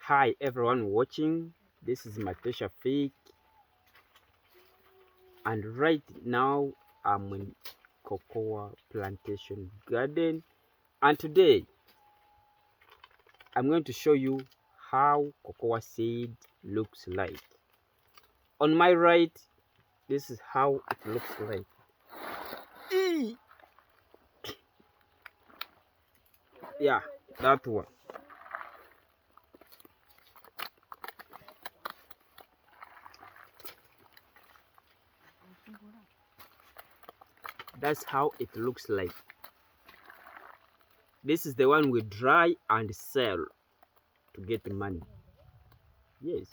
Hi everyone watching, this is my Shafic, and right now I'm in cocoa plantation garden, and today I'm going to show you how cocoa seed looks like. On my right, this is how it looks like. Eee! Yeah, that one. That's how it looks like. This is the one we dry and sell to get money. Yes.